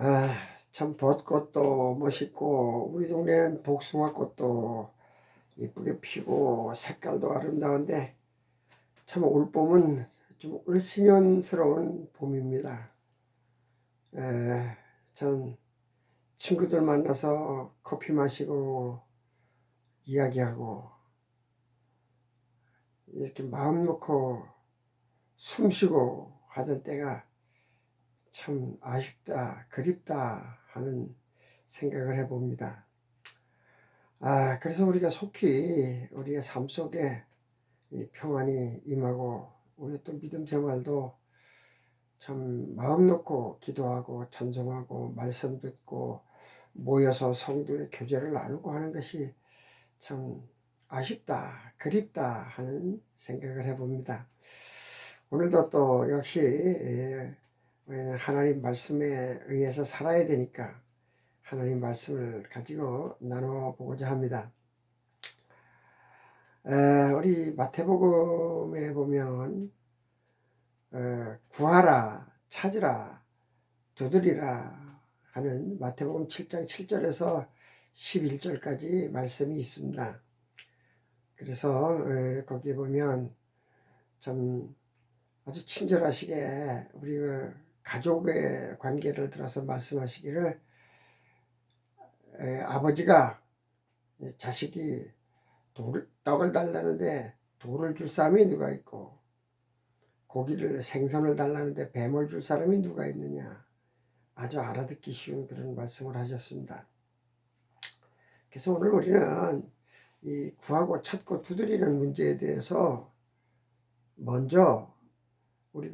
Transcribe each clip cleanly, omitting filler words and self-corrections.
아, 참 벚꽃도 멋있고 우리 동네는 복숭아꽃도 예쁘게 피고 색깔도 아름다운데 참 올봄은 좀 을씨년스러운 봄입니다. 에, 참 친구들 만나서 커피 마시고 이야기하고 이렇게 마음 놓고 숨 쉬고 하던 때가 참 아쉽다, 그립다 하는 생각을 해봅니다. 그래서 우리가 속히 우리의 삶 속에 이 평안이 임하고 우리 또 믿음 생활도 참 마음 놓고 기도하고 찬송하고 말씀 듣고 모여서 성도의 교제를 나누고 하는 것이 참 아쉽다, 그립다 하는 생각을 해봅니다. 오늘도 또 역시 우리는 하나님 말씀에 의해서 살아야 되니까 하나님 말씀을 가지고 나누어 보고자 합니다. 우리 마태복음에 보면 구하라, 찾으라, 두드리라 하는 마태복음 7장 7절에서 11절까지 말씀이 있습니다. 그래서 거기에 보면 참 아주 친절하시게 우리 가족의 관계를 들어서 말씀하시기를 아버지가 자식이 떡을 달라는데 돌을 줄 사람이 누가 있고 생선을 달라는데 뱀을 줄 사람이 누가 있느냐. 아주 알아듣기 쉬운 그런 말씀을 하셨습니다. 그래서 오늘 우리는 이 구하고 찾고 두드리는 문제에 대해서 먼저 우리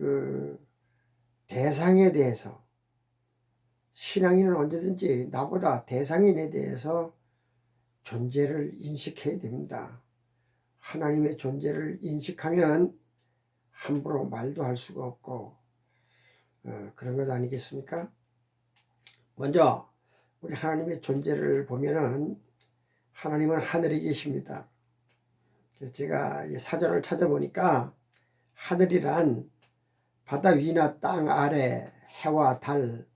대상에 대해서 신앙인은 언제든지 나보다 대상인에 대해서 존재를 인식해야 됩니다. 하나님의 존재를 인식하면 함부로 말도 할 수가 없고 그런 것 아니겠습니까? 먼저 우리 하나님의 존재를 보면은 하나님은 하늘에 계십니다. 그래서 제가 사전을 찾아보니까 하늘이란 바다 위나 땅 아래 해와 달,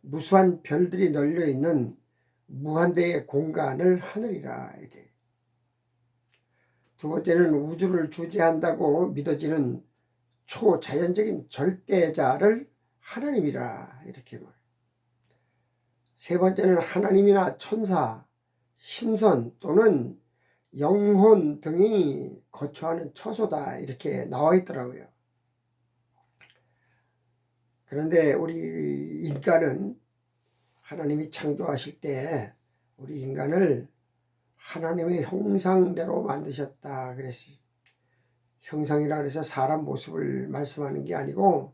무수한 별들이 널려 있는 무한대의 공간을 하늘이라 이래. 두 번째는 우주를 주재한다고 믿어지는 초자연적인 절대자를 하나님이라 이렇게 말해요. 세 번째는 하나님이나 천사, 신선 또는 영혼 등이 거처하는 처소다 이렇게 나와 있더라고요. 그런데 우리 인간은 하나님이 창조하실 때 우리 인간을 하나님의 형상대로 만드셨다 그랬어요. 형상이라 그래서 사람 모습을 말씀하는 게 아니고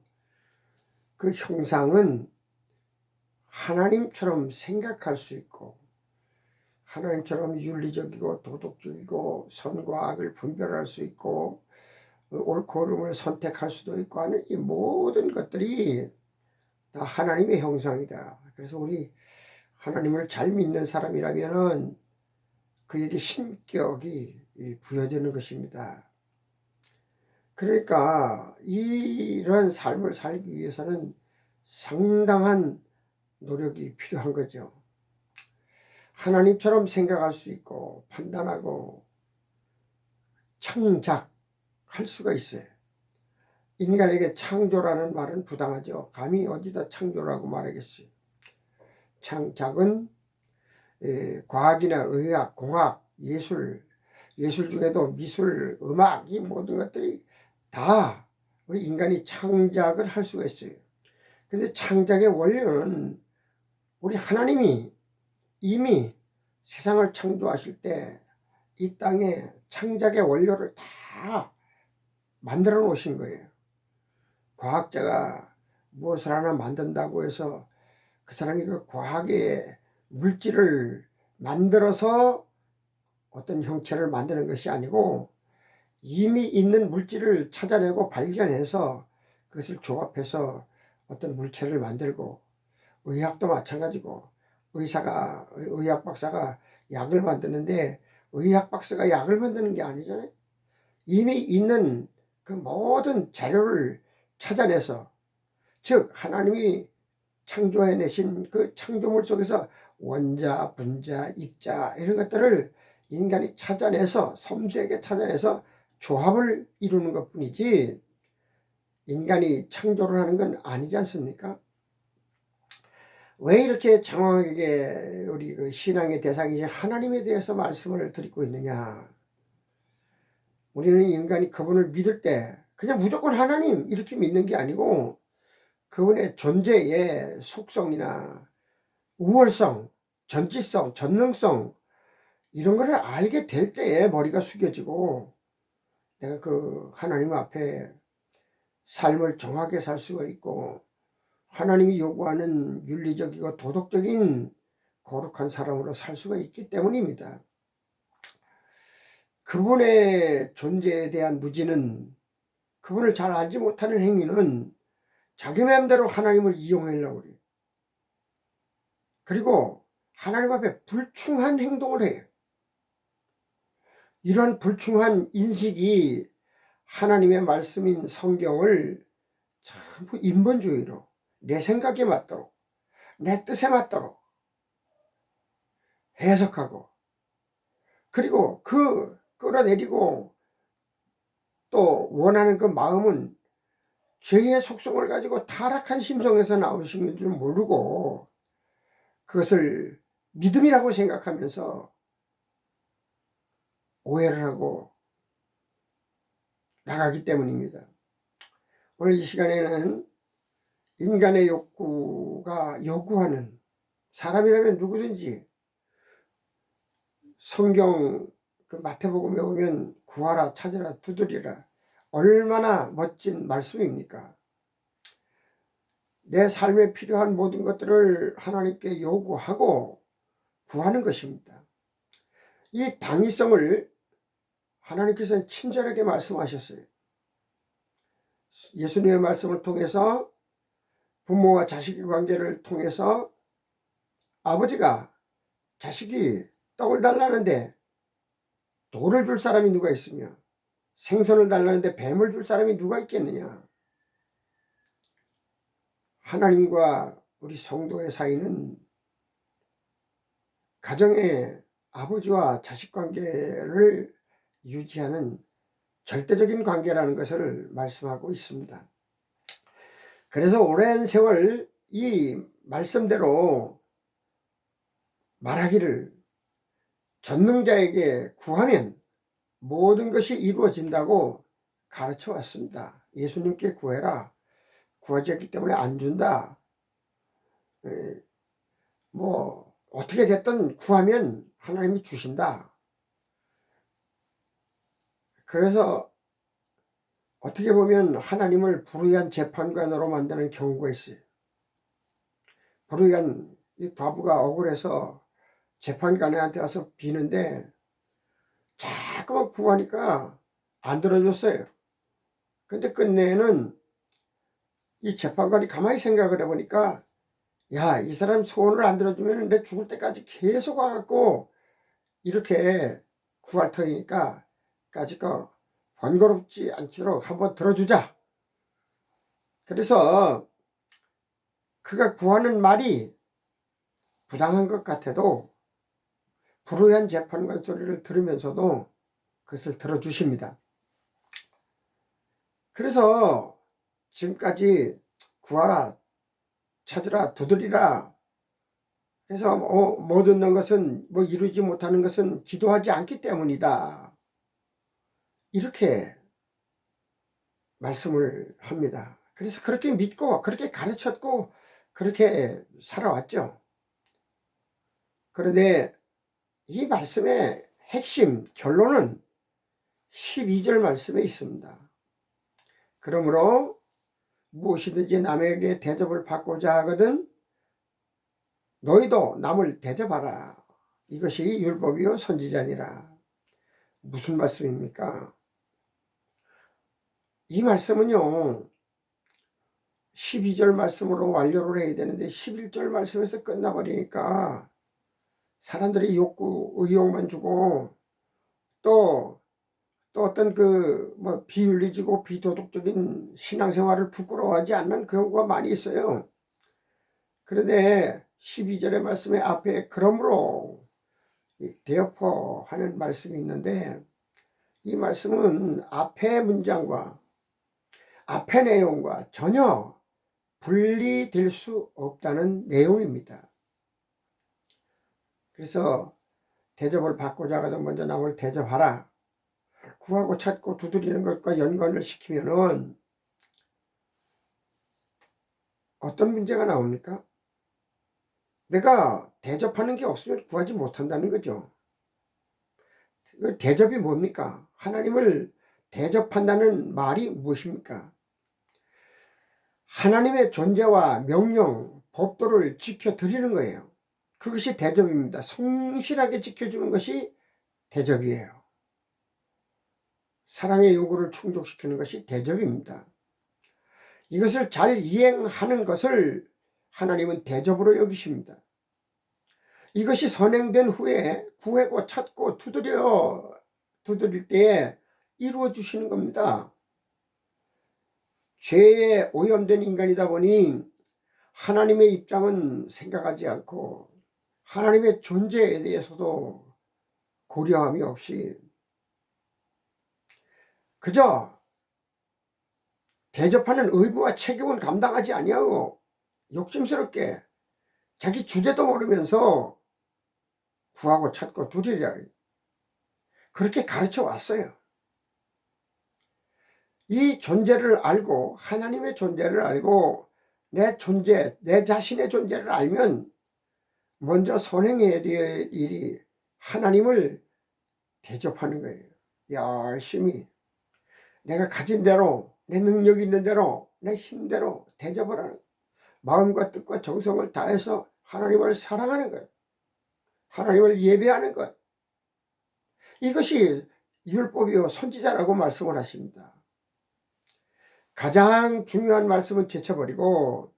그 형상은 하나님처럼 생각할 수 있고 하나님처럼 윤리적이고 도덕적이고 선과 악을 분별할 수 있고 옳고 그름을 선택할 수도 있고 하는 이 모든 것들이 다 하나님의 형상이다. 그래서 우리 하나님을 잘 믿는 사람이라면은 그에게 신격이 부여되는 것입니다. 그러니까 이런 삶을 살기 위해서는 상당한 노력이 필요한 거죠. 하나님처럼 생각할 수 있고 판단하고 창작할 수가 있어요. 인간에게 창조라는 말은 부당하죠. 감히 어디다 창조라고 말하겠어요. 창작은 과학이나 의학, 공학, 예술 중에도 미술, 음악 이 모든 것들이 다 우리 인간이 창작을 할 수가 있어요. 근데 창작의 원료는 우리 하나님이 이미 세상을 창조하실 때 이 땅에 창작의 원료를 다 만들어 놓으신 거예요. 과학자가 무엇을 하나 만든다고 해서 그 사람이 그 과학의 물질을 만들어서 어떤 형체를 만드는 것이 아니고 이미 있는 물질을 찾아내고 발견해서 그것을 조합해서 어떤 물체를 만들고 의학도 마찬가지고 의학 박사가 약을 만드는데 의학 박사가 약을 만드는 게 아니잖아요. 이미 있는 그 모든 자료를 찾아내서 즉 하나님이 창조해내신 그 창조물 속에서 원자, 분자, 입자 이런 것들을 인간이 찾아내서 섬세하게 찾아내서 조합을 이루는 것 뿐이지 인간이 창조를 하는 건 아니지 않습니까? 왜 이렇게 장황하게 우리 그 신앙의 대상이신 하나님에 대해서 말씀을 드리고 있느냐? 우리는 인간이 그분을 믿을 때 그냥 무조건 하나님 이렇게 믿는 게 아니고 그분의 존재의 속성이나 우월성, 전지성, 전능성 이런 거를 알게 될 때에 머리가 숙여지고 내가 그 하나님 앞에 삶을 정확하게 살 수가 있고 하나님이 요구하는 윤리적이고 도덕적인 거룩한 사람으로 살 수가 있기 때문입니다. 그분의 존재에 대한 무지는 그분을 잘 알지 못하는 행위는 자기 마음대로 하나님을 이용하려고 그래요. 그리고 하나님 앞에 불충한 행동을 해요. 이런 불충한 인식이 하나님의 말씀인 성경을 전부 인본주의로 내 생각에 맞도록 내 뜻에 맞도록 해석하고 그리고 그 끌어내리고 또 원하는 그 마음은 죄의 속성을 가지고 타락한 심성에서 나오신 줄 모르고 그것을 믿음이라고 생각하면서 오해를 하고 나가기 때문입니다. 오늘 이 시간에는 인간의 욕구가 요구하는 사람이라면 누구든지 성경 그 마태복음에 보면 구하라 찾으라 두드리라 얼마나 멋진 말씀입니까? 내 삶에 필요한 모든 것들을 하나님께 요구하고 구하는 것입니다. 이 당위성을 하나님께서는 친절하게 말씀하셨어요. 예수님의 말씀을 통해서 부모와 자식의 관계를 통해서 아버지가 자식이 떡을 달라는데 돌을 줄 사람이 누가 있으며 생선을 달라는데 뱀을 줄 사람이 누가 있겠느냐. 하나님과 우리 성도의 사이는 가정의 아버지와 자식 관계를 유지하는 절대적인 관계라는 것을 말씀하고 있습니다. 그래서 오랜 세월 이 말씀대로 말하기를 전능자에게 구하면 모든 것이 이루어진다고 가르쳐 왔습니다. 예수님께 구해라. 구하지 않기 때문에 안 준다. 뭐 어떻게 됐든 구하면 하나님이 주신다. 그래서 어떻게 보면 하나님을 불의한 재판관으로 만드는 경우가 있어요. 불의한 이 과부가 억울해서 재판관한테 와서 비는데 자꾸만 구하니까 안 들어줬어요. 근데 끝내는 이 재판관이 가만히 생각을 해보니까 야, 이 사람 소원을 안 들어주면 내 죽을 때까지 계속 와갖고 이렇게 구할 터이니까 까짓거 번거롭지 않도록 한번 들어주자. 그래서 그가 구하는 말이 부당한 것 같아도 불의한 재판관 소리를 들으면서도 그것을 들어주십니다. 그래서 지금까지 구하라, 찾으라, 두드리라 해서 못 얻는 것은 뭐 이루지 못하는 것은 기도하지 않기 때문이다. 이렇게 말씀을 합니다. 그래서 그렇게 믿고 그렇게 가르쳤고 그렇게 살아왔죠. 그런데 이 말씀의 핵심 결론은 12절 말씀에 있습니다. 그러므로 무엇이든지 남에게 대접을 받고자 하거든 너희도 남을 대접하라. 이것이 율법이요 선지자니라. 무슨 말씀입니까? 이 말씀은요 12절 말씀으로 완료를 해야 되는데 11절 말씀에서 끝나버리니까 사람들이 욕구, 의욕만 주고 또 어떤 뭐 비윤리적이고 비도덕적인 신앙생활을 부끄러워하지 않는 경우가 많이 있어요. 그런데 12절의 말씀에 앞에 그러므로 되어퍼 하는 말씀이 있는데, 이 말씀은 앞의 문장과 앞의 내용과 전혀 분리될 수 없다는 내용입니다. 그래서 대접을 받고자 하거든 먼저 남을 대접하라. 구하고 찾고 두드리는 것과 연관을 시키면은 어떤 문제가 나옵니까? 내가 대접하는 게 없으면 구하지 못한다는 거죠. 대접이 뭡니까? 하나님을 대접한다는 말이 무엇입니까? 하나님의 존재와 명령, 법도를 지켜드리는 거예요. 그것이 대접입니다. 성실하게 지켜주는 것이 대접이에요. 사랑의 요구를 충족시키는 것이 대접입니다. 이것을 잘 이행하는 것을 하나님은 대접으로 여기십니다. 이것이 선행된 후에 구하고 찾고 두드릴 때에 이루어 주시는 겁니다. 죄에 오염된 인간이다 보니 하나님의 입장은 생각하지 않고 하나님의 존재에 대해서도 고려함이 없이 그저 대접하는 의무와 책임은 감당하지 아니하고 욕심스럽게 자기 주제도 모르면서 구하고 찾고 두드리라 그렇게 가르쳐 왔어요. 이 존재를 알고 하나님의 존재를 알고 내 존재, 내 자신의 존재를 알면 먼저 선행해야 될 일이 하나님을 대접하는 거예요. 열심히 내가 가진 대로 내 능력이 있는 대로 내 힘대로 대접을 하는 마음과 뜻과 정성을 다해서 하나님을 사랑하는 것, 하나님을 예배하는 것, 이것이 율법이요 선지자라고 말씀을 하십니다. 가장 중요한 말씀은 제쳐버리고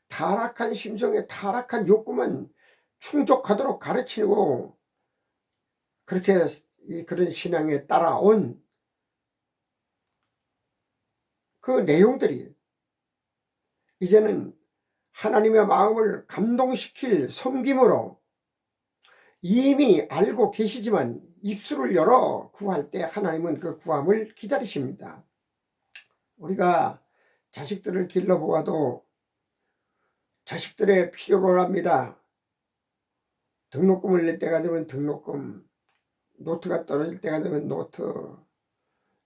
타락한 심성의 타락한 욕구만 충족하도록 가르치고 그렇게 그런 신앙에 따라온 그 내용들이 이제는 하나님의 마음을 감동시킬 섬김으로 이미 알고 계시지만 입술을 열어 구할 때 하나님은 그 구함을 기다리십니다. 우리가 자식들을 길러보아도 자식들의 필요로 합니다. 등록금을 낼 때가 되면 등록금, 노트가 떨어질 때가 되면 노트,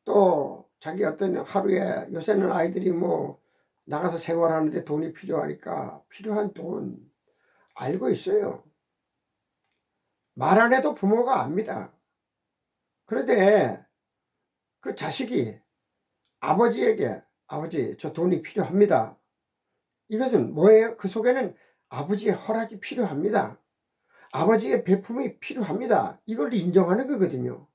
또 자기 어떤 하루에 요새는 아이들이 뭐 나가서 생활하는데 돈이 필요하니까 필요한 돈 알고 있어요. 말 안 해도 부모가 압니다. 그런데 그 자식이 아버지에게 아버지 저 돈이 필요합니다. 이것은 뭐예요? 그 속에는 아버지의 허락이 필요합니다. 아버지의 베품이 필요합니다. 이걸 인정하는 거거든요.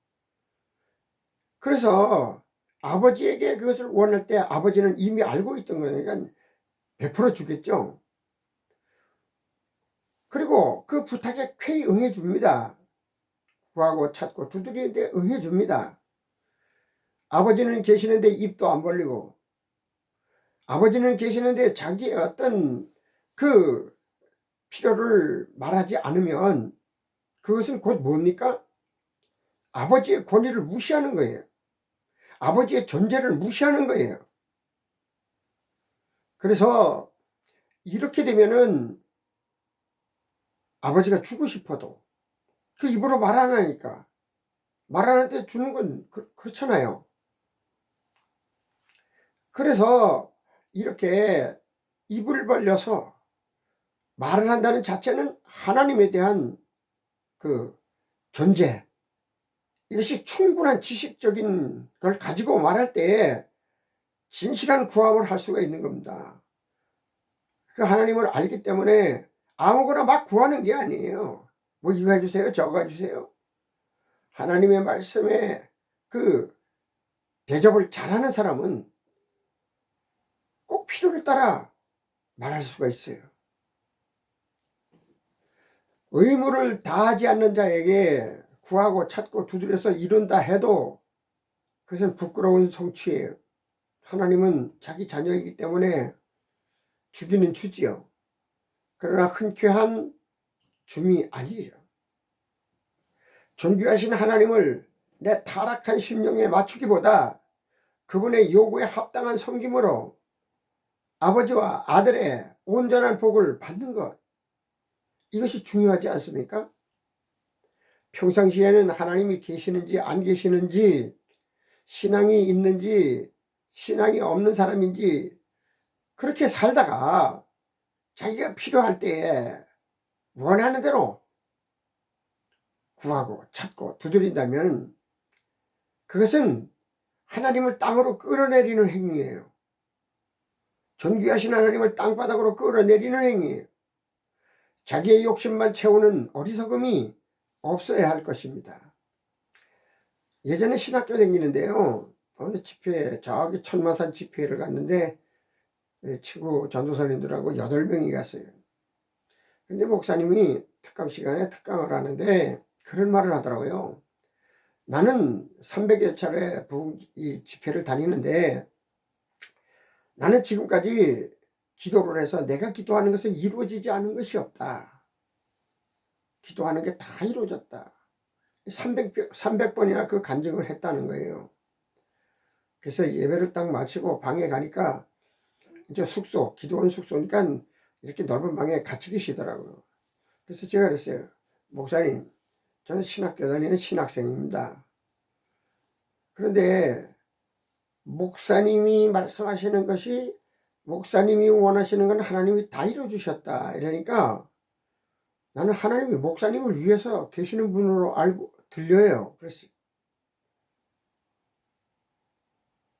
그래서 아버지에게 그것을 원할 때 아버지는 이미 알고 있던 거니까 베풀어 주겠죠. 그리고 그 부탁에 쾌히 응해 줍니다. 구하고 찾고 두드리는데 응해 줍니다. 아버지는 계시는데 입도 안 벌리고 아버지는 계시는데 자기의 어떤 그 필요를 말하지 않으면 그것은 곧 뭡니까? 아버지의 권위를 무시하는 거예요. 아버지의 존재를 무시하는 거예요. 그래서 이렇게 되면은 아버지가 주고 싶어도 그 입으로 말 안 하니까 말 안 하는데 주는 건 그렇잖아요. 그래서 이렇게 입을 벌려서 말을 한다는 자체는 하나님에 대한 그 존재, 이것이 충분한 지식적인 걸 가지고 말할 때 진실한 구함을 할 수가 있는 겁니다. 그 하나님을 알기 때문에 아무거나 막 구하는 게 아니에요. 뭐 이거 해주세요, 저거 해주세요. 하나님의 말씀에 그 대접을 잘하는 사람은 꼭 필요를 따라 말할 수가 있어요. 의무를 다하지 않는 자에게 구하고 찾고 두드려서 이룬다 해도 그것은 부끄러운 성취예요. 하나님은 자기 자녀이기 때문에 주기는 주지요. 그러나 흔쾌한 줌이 아니죠. 존귀하신 하나님을 내 타락한 심령에 맞추기보다 그분의 요구에 합당한 섬김으로 아버지와 아들의 온전한 복을 받는 것, 이것이 중요하지 않습니까? 평상시에는 하나님이 계시는지 안 계시는지, 신앙이 있는지 신앙이 없는 사람인지 그렇게 살다가 자기가 필요할 때에 원하는 대로 구하고 찾고 두드린다면 그것은 하나님을 땅으로 끌어내리는 행위예요. 존귀하신 하나님을 땅바닥으로 끌어내리는 행위예요. 자기의 욕심만 채우는 어리석음이 없어야 할 것입니다. 예전에 신학교 다니는데요, 어느 집회, 저기 천마산 집회를 갔는데 친구 전도사님들하고 8명이 갔어요. 근데 목사님이 특강 시간에 특강을 하는데 그런 말을 하더라고요. 나는 300여 차례 이 집회를 다니는데 나는 지금까지 기도를 해서 내가 기도하는 것은 이루어지지 않은 것이 없다. 기도하는 게 다 이루어졌다. 300번이나 그 간증을 했다는 거예요. 그래서 예배를 딱 마치고 방에 가니까 이제 숙소, 기도원 숙소니까 이렇게 넓은 방에 같이 계시더라고요. 그래서 제가 그랬어요. 목사님, 저는 신학교 다니는 신학생입니다. 그런데 목사님이 말씀하시는 것이, 목사님이 원하시는 건 하나님이 다 이루어주셨다. 이러니까 나는 하나님이 목사님을 위해서 계시는 분으로 알고 들려요. 그랬어요.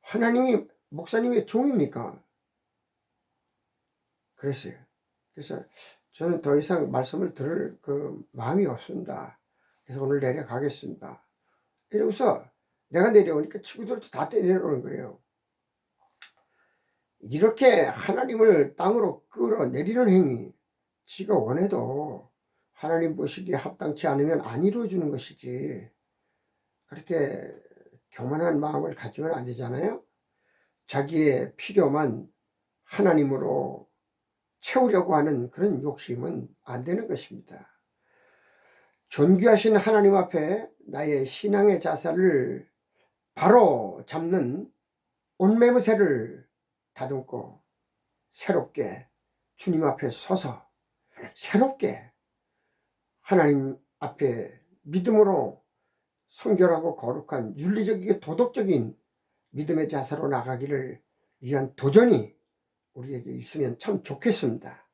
하나님이 목사님의 종입니까? 그랬어요. 그래서 저는 더 이상 말씀을 들을 그 마음이 없습니다. 그래서 오늘 내려가겠습니다. 이러고서 내가 내려오니까 친구들도 다 내려오는 거예요. 이렇게 하나님을 땅으로 끌어내리는 행위, 지가 원해도 하나님 보시기에 합당치 않으면 안 이루어주는 것이지, 그렇게 교만한 마음을 가지면 안 되잖아요. 자기의 필요만 하나님으로 채우려고 하는 그런 욕심은 안 되는 것입니다. 존귀하신 하나님 앞에 나의 신앙의 자세를 바로 잡는 옷매무새를 다듬고 새롭게 주님 앞에 서서 새롭게 하나님 앞에 믿음으로 성결하고 거룩한 윤리적이고 도덕적인 믿음의 자세로 나가기를 위한 도전이 우리에게 있으면 참 좋겠습니다.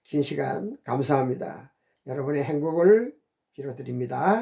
긴 시간 감사합니다. 여러분의 행복을 빌어드립니다.